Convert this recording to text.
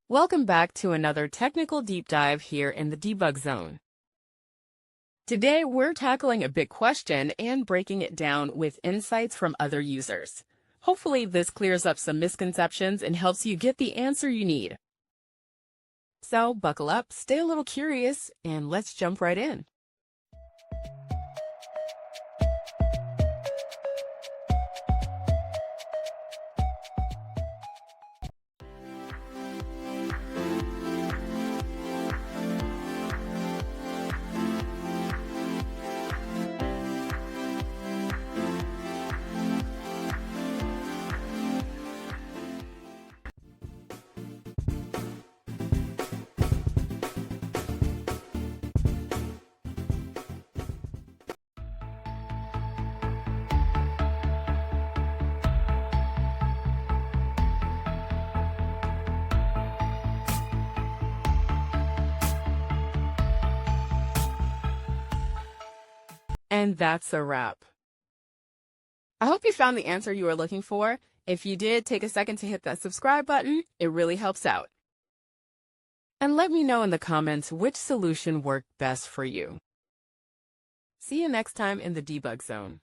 Welcome back to another technical deep dive here in the debug zone. Today, we're tackling a big question and breaking it down with insights from other users. Hopefully, this clears up some misconceptions and helps you get the answer you need. So, buckle up, stay a little curious, and let's jump right in. And that's a wrap. I hope you found the answer you were looking for. If you did, take a second to hit that subscribe button. It really helps out. And let me know in the comments which solution worked best for you. See you next time in the debug zone.